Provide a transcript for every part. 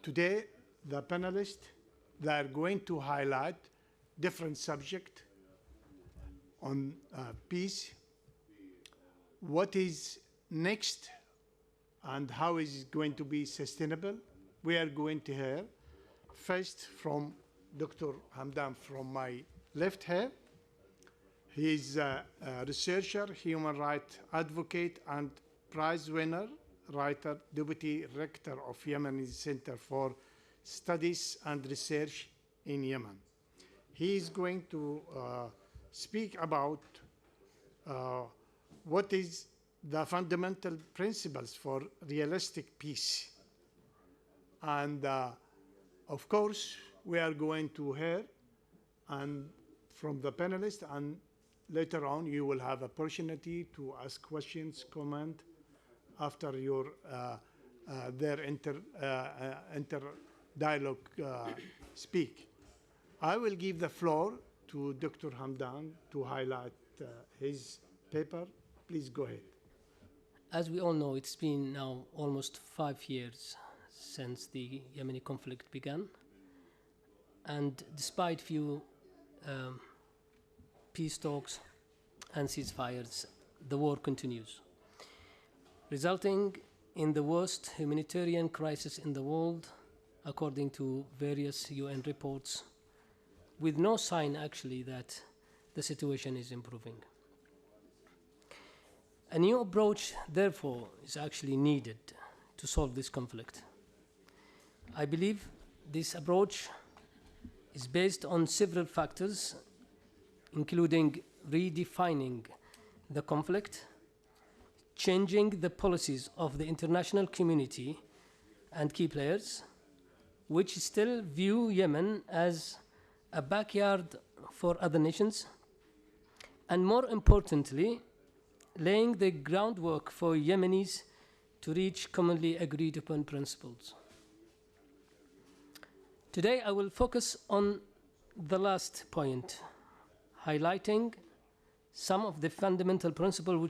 Today, the panelists, they are going to highlight different subjects on peace, what is next, and how is it going to be sustainable. We are going to hear first from Dr. Hamdan from my left here. He is a researcher, human rights advocate, and prize winner, writer, deputy rector of Yemeni Center for Studies and Research in Yemen. He is going to speak about what is the fundamental principles for realistic peace. And of course, we are going to hear from the panelists, and later on you will have opportunity to ask questions, comment after their inter dialogue speak. I will give the floor to Dr. Hamdan to highlight his paper. Please go ahead. As we all know, it's been now almost 5 years since the Yemeni conflict began. And despite few peace talks and ceasefires, the war continues, resulting in the worst humanitarian crisis in the world, according to various UN reports, with no sign actually that the situation is improving. A new approach, therefore, is actually needed to solve this conflict. I believe this approach is based on several factors, including redefining the conflict, changing the policies of the international community and key players, which still view Yemen as a backyard for other nations, and more importantly, laying the groundwork for Yemenis to reach commonly agreed upon principles. Today I will focus on the last point, highlighting some of the fundamental principles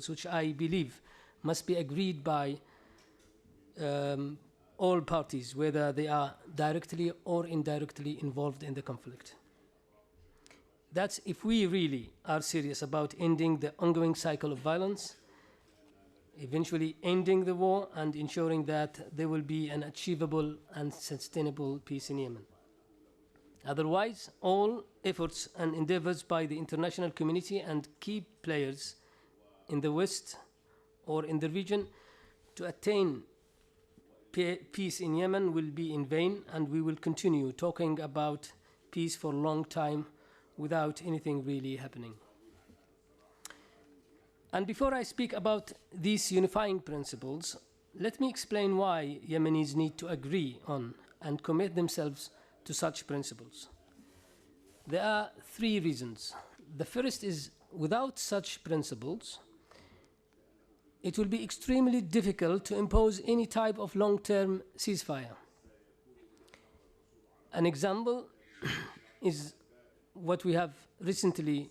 which I believe must be agreed by all parties, whether they are directly or indirectly involved in the conflict. That's if we really are serious about ending the ongoing cycle of violence, eventually ending the war, and ensuring that there will be an achievable and sustainable peace in Yemen. Otherwise, all efforts and endeavors by the international community and key players in the West or in the region to attain peace in Yemen will be in vain, and we will continue talking about peace for a long time without anything really happening. And before I speak about these unifying principles, let me explain why Yemenis need to agree on and commit themselves to such principles. There are 3 reasons. The first is, without such principles, it will be extremely difficult to impose any type of long-term ceasefire. An example is what we have recently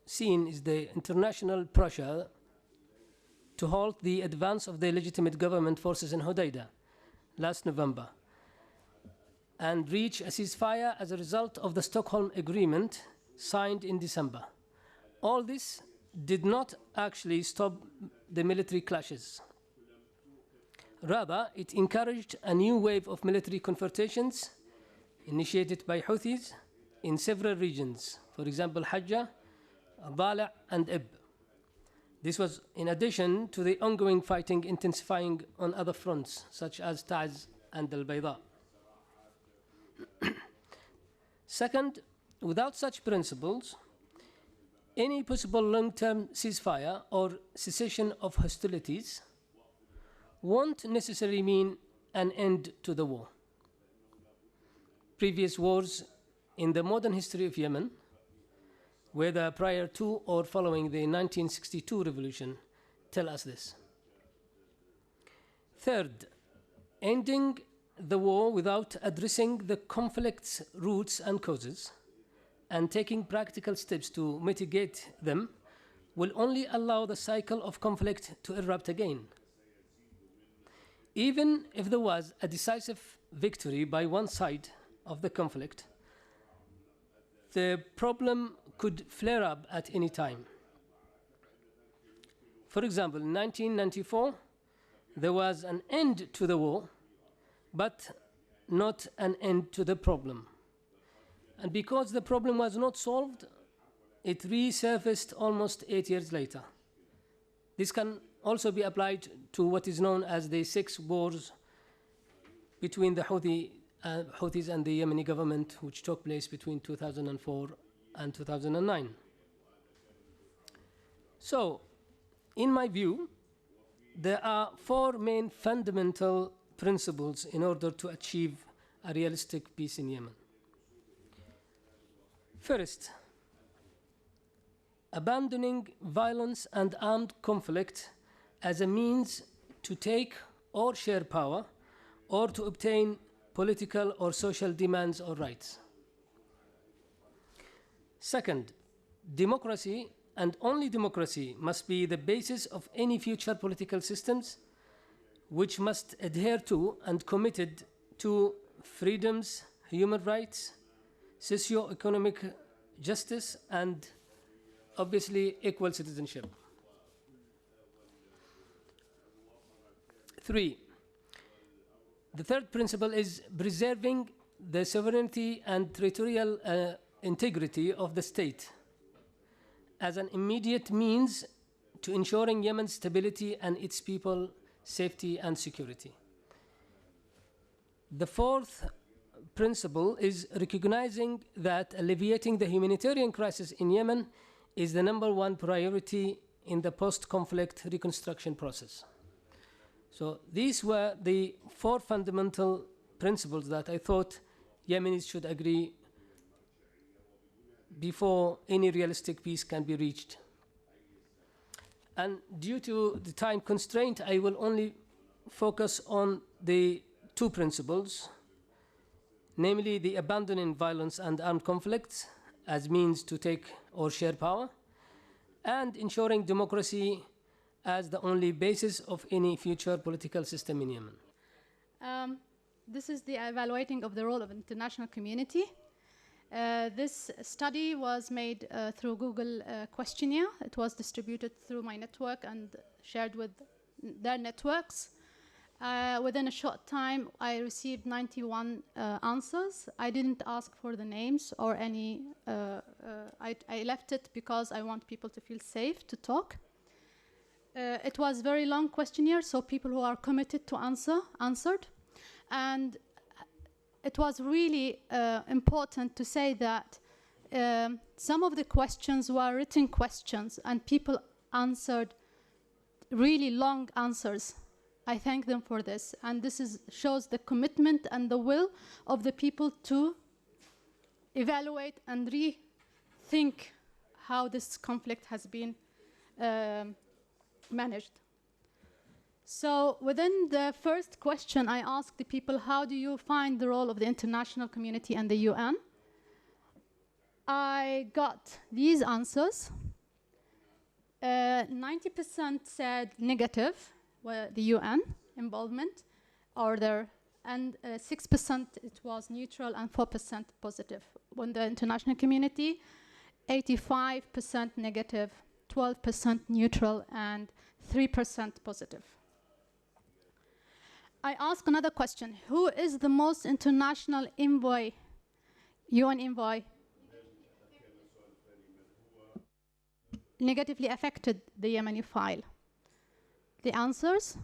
seen is the international pressure to halt the advance of the legitimate government forces in Hodeidah last November and reach a ceasefire as a result of the Stockholm Agreement signed in December. All this did not actually stop the military clashes. Rather, it encouraged a new wave of military confrontations initiated by Houthis in several regions, for example, Hajjah, Dala' and Ib. This was in addition to the ongoing fighting intensifying on other fronts, such as Taz and Al-Bayda. Second, without such principles, any possible long-term ceasefire or cessation of hostilities won't necessarily mean an end to the war. Previous wars in the modern history of Yemen, whether prior to or following the 1962 revolution, tell us this. Third, ending the war without addressing the conflict's roots and causes and taking practical steps to mitigate them will only allow the cycle of conflict to erupt again. even if there was a decisive victory by one side of the conflict, the problem could flare up at any time. For example, in 1994, there was an end to the war, but not an end to the problem. And because the problem was not solved, it resurfaced almost 8 years later. This can also be applied to what is known as the 6 wars between the Houthis and the Yemeni government, which took place between 2004 and 2009. So, in my view, there are 4 main fundamental principles in order to achieve a realistic peace in Yemen. First, abandoning violence and armed conflict as a means to take or share power or to obtain political or social demands or rights. Second, democracy and only democracy must be the basis of any future political systems, which must adhere to and committed to freedoms, human rights, socio-economic justice, and obviously equal citizenship. 3, the third principle is preserving the sovereignty and territorial integrity of the state as an immediate means to ensuring Yemen's stability and its people safety and security. The fourth principle is recognizing that alleviating the humanitarian crisis in Yemen is the #1 priority in the post-conflict reconstruction process. So these were the 4 fundamental principles that I thought Yemenis should agree before any realistic peace can be reached. And due to the time constraint, I will only focus on the 2 principles, namely the abandoning violence and armed conflicts as means to take or share power, and ensuring democracy as the only basis of any future political system in Yemen. This is the evaluating of the role of international community. This study was made through Google questionnaire. It was distributed through my network and shared with their networks. Within a short time, I received 91 answers. I didn't ask for the names or any, I left it because I want people to feel safe to talk. It was a very long questionnaire, so people who are committed to answered. And it was really important to say that some of the questions were written questions and people answered really long answers. I thank them for this. And this shows the commitment and the will of the people to evaluate and rethink how this conflict has been managed. So within the first question, I asked the people, how do you find the role of the international community and the UN? I got these answers. 90% said negative, the UN involvement, and 6% it was neutral and 4% positive. When the international community, 85% negative, 12% neutral, and 3% positive. I ask another question. Who is the most international envoy, UN envoy, negatively affected the Yemeni file? The answers: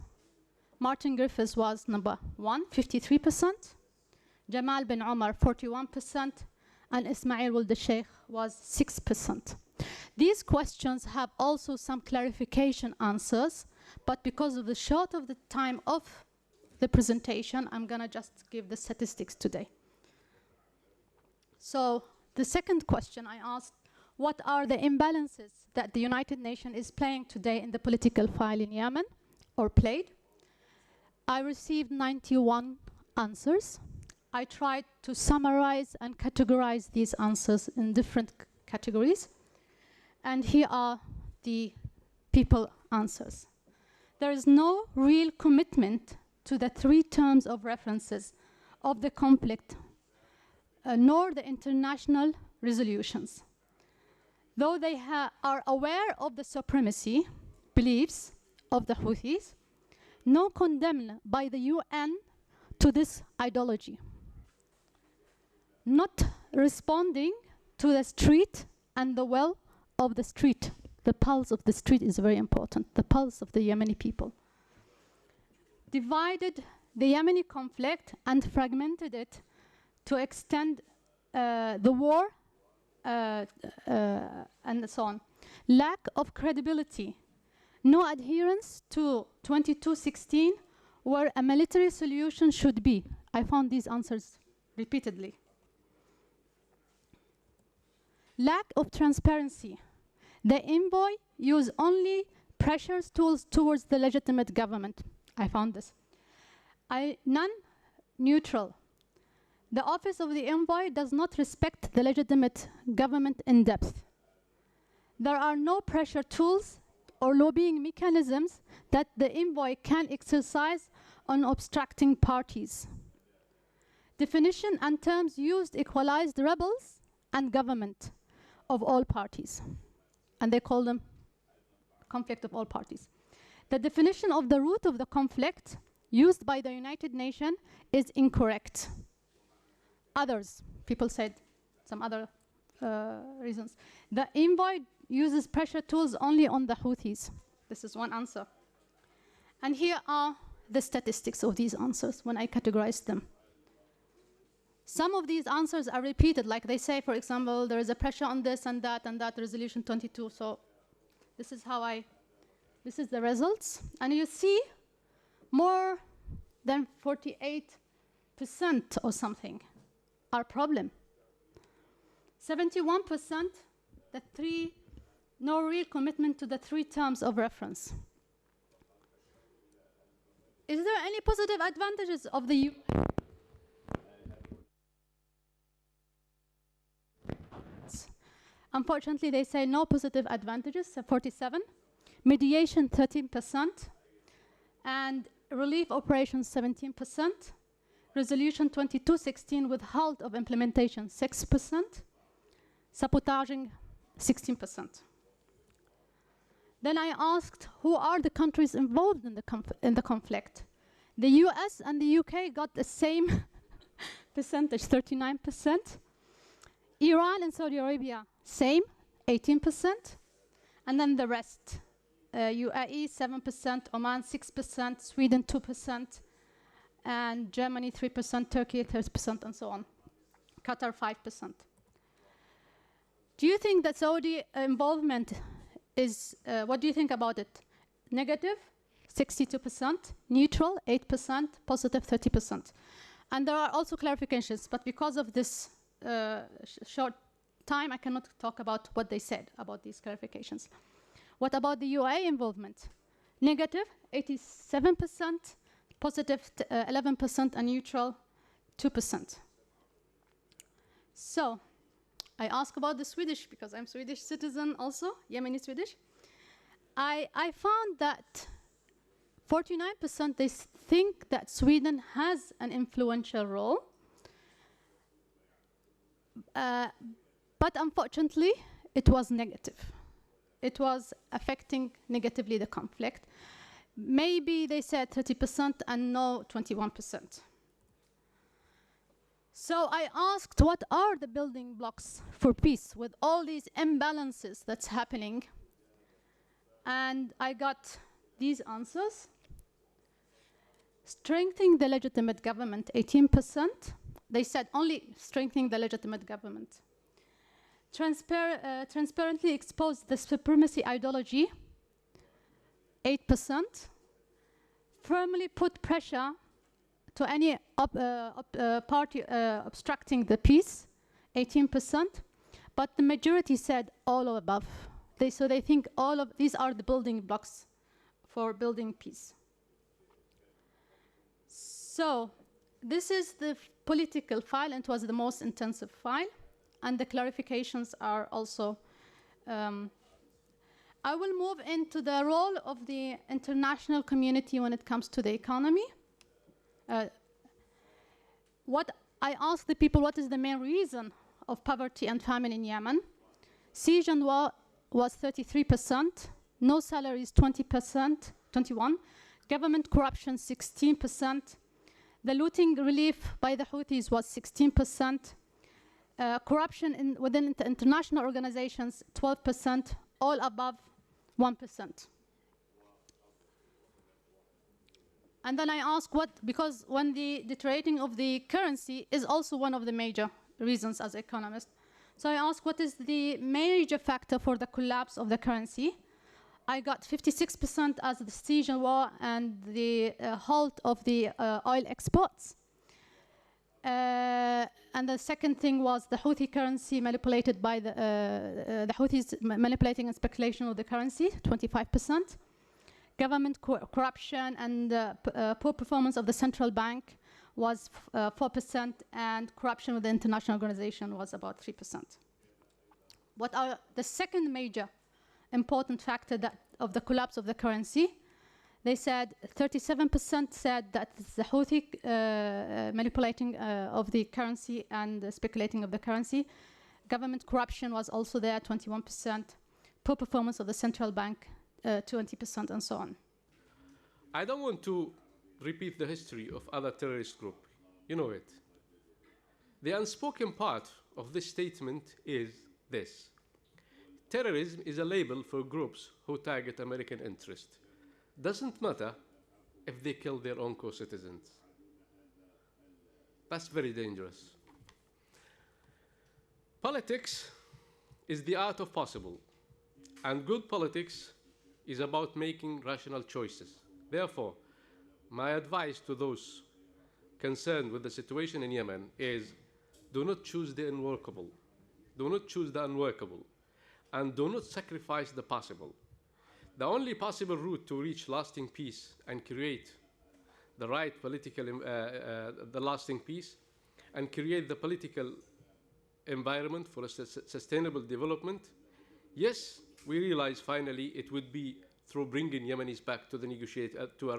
Martin Griffiths was #1, 53%, Jamal bin Omar, 41%, and Ismail Wuld Sheikh was 6%. These questions have also some clarification answers, but because of the short of the time of the presentation, I'm gonna just give the statistics today. So the second question I asked, what are the imbalances that the United Nations is playing today in the political file in Yemen, or played? I received 91 answers. I tried to summarize and categorize these answers in different categories. And here are the people answers. There is no real commitment to the three terms of references of the conflict, nor the international resolutions. Though they are aware of the supremacy beliefs of the Houthis, no condemned by the UN to this ideology. Not responding to the street and the will of the street. The pulse of the street is very important, the pulse of the Yemeni people. Divided the Yemeni conflict and fragmented it to extend the war and so on. Lack of credibility. No adherence to 2216, where a military solution should be. I found these answers repeatedly. Lack of transparency. The envoy used only pressure tools towards the legitimate government. I found this. Non-neutral. The office of the envoy does not respect the legitimate government in depth. There are no pressure tools or lobbying mechanisms that the envoy can exercise on obstructing parties. Definition and terms used equalized rebels and government of all parties. And they call them conflict of all parties. The definition of the root of the conflict used by the United Nations is incorrect. Others, people said some other reasons. The envoy uses pressure tools only on the Houthis. This is one answer. And here are the statistics of these answers when I categorize them. Some of these answers are repeated, like they say, for example, there is a pressure on this and that, resolution 22. So this is this is the results. And you see more than 48% or something are problem. 71%, no real commitment to the three terms of reference. Is there any positive advantages of the UN? Unfortunately, they say no positive advantages, 47. Mediation, 13%. And relief operations, 17%. Resolution 2216 with halt of implementation, 6%. Sabotaging, 16%. Then I asked, who are the countries involved in the conflict? The US and the UK got the same percentage, 39%. Iran and Saudi Arabia, same, 18%. And then the rest, UAE, 7%, Oman, 6%, Sweden, 2%, and Germany, 3%, Turkey, 30%, and so on. Qatar, 5%. Do you think that Saudi involvement is, what do you think about it? Negative, 62%, neutral, 8%, positive, 30%. And there are also clarifications, but because of this short time, I cannot talk about what they said about these clarifications. What about the UAE involvement? Negative, 87%, positive, 11%, and neutral, 2%. So, I ask about the Swedish, because I'm Swedish citizen also, Yemeni Swedish. I found that 49% they think that Sweden has an influential role. But unfortunately, it was negative. It was affecting negatively the conflict. Maybe they said 30% and no 21%. So I asked, what are the building blocks for peace with all these imbalances that's happening? And I got these answers. Strengthening the legitimate government, 18%. They said only strengthening the legitimate government. Transparently expose the supremacy ideology, 8%. Firmly put pressure to any party obstructing the peace, 18%. But the majority said all of above. So they think all of these are the building blocks for building peace. So this is the political file, and it was the most intensive file. And the clarifications are also, I will move into the role of the international community when it comes to the economy. What I asked the people, what is the main reason of poverty and famine in Yemen? Siege and war was 33%, no salaries 20%, 21, government corruption 16%, the looting relief by the Houthis was 16%, corruption within international organizations 12%, all above 1%. And then I ask because when the deteriorating of the currency is also one of the major reasons as economist. So I ask what is the major factor for the collapse of the currency? I got 56% as the siege and war and the halt of the oil exports. And the second thing was the Houthi currency manipulated by the Houthis manipulating and speculation of the currency, 25%. Government corruption and poor performance of the central bank was 4%, and corruption with the international organization was about 3%. What are the second major important factor of the collapse of the currency? They said 37% said that it's the Houthi manipulating of the currency and speculating of the currency. Government corruption was also there, 21%. Poor performance of the central bank, 20%, and so on. I don't want to repeat the history of other terrorist groups. You know it. The unspoken part of this statement is this. Terrorism is a label for groups who target American interests. Doesn't matter if they kill their own co-citizens. That's very dangerous. Politics is the art of possible, and good politics is about making rational choices. Therefore, my advice to those concerned with the situation in Yemen is do not choose the unworkable. Do not choose the unworkable. And do not sacrifice the possible. The only possible route to reach lasting peace and create the right political, the lasting peace and create the political environment for a sustainable development, yes, we realize finally it would be through bringing Yemenis back to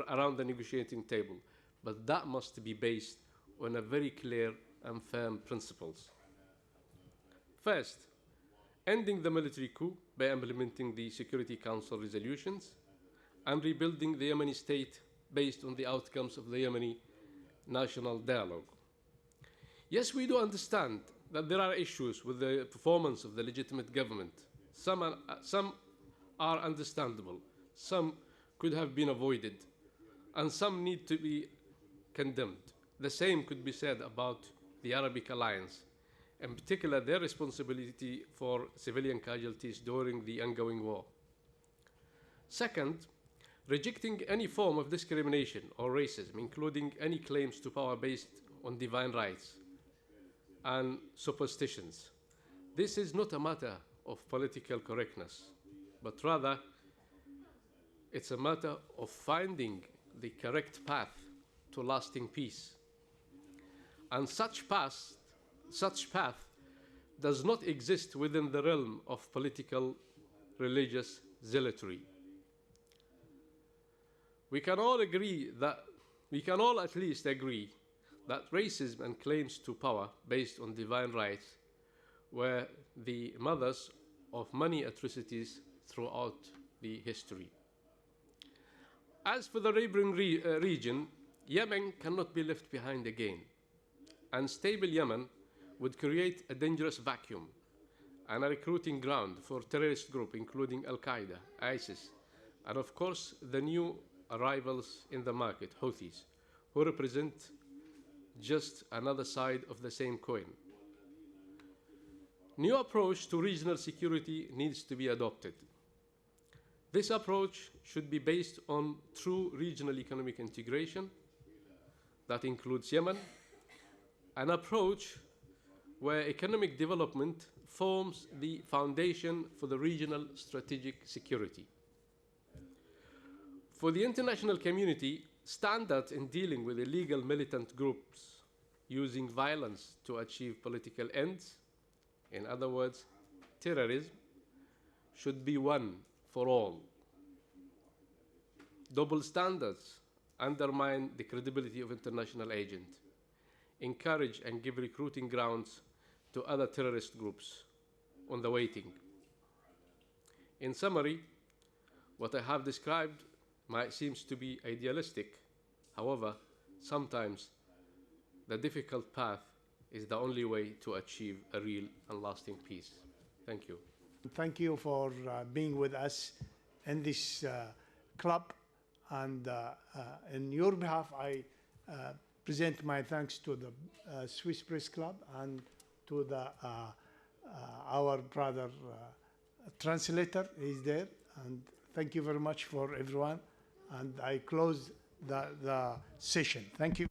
around the negotiating table. But that must be based on a very clear and firm principles. First, ending the military coup by implementing the Security Council resolutions and rebuilding the Yemeni state based on the outcomes of the Yemeni national dialogue. Yes, we do understand that there are issues with the performance of the legitimate government. Some are understandable, some could have been avoided, and some need to be condemned. The same could be said about the Arabic Alliance, in particular their responsibility for civilian casualties during the ongoing war. Second, rejecting any form of discrimination or racism, including any claims to power based on divine rights and superstitions. This is not a matter of political correctness, but rather it's a matter of finding the correct path to lasting peace. And such path does not exist within the realm of political religious zealotry. We can all at least agree that racism and claims to power based on divine rights were the mothers of many atrocities throughout the history. As for the neighboring region, Yemen cannot be left behind again. Unstable Yemen would create a dangerous vacuum and a recruiting ground for terrorist groups including Al-Qaeda, ISIS, and of course the new arrivals in the market, Houthis, who represent just another side of the same coin. New approach to regional security needs to be adopted. This approach should be based on true regional economic integration that includes Yemen, an approach where economic development forms the foundation for the regional strategic security. For the international community, standards in dealing with illegal militant groups using violence to achieve political ends, in other words, terrorism, should be one for all. Double standards undermine the credibility of international agents, encourage and give recruiting grounds to other terrorist groups on the waiting. In summary, what I have described might seem to be idealistic. However, sometimes the difficult path is the only way to achieve a real and lasting peace. Thank you. Thank you for being with us in this club. And in your behalf, I present my thanks to the Swiss Press Club and to our brother translator. He's there. And thank you very much for everyone. And I close the session. Thank you.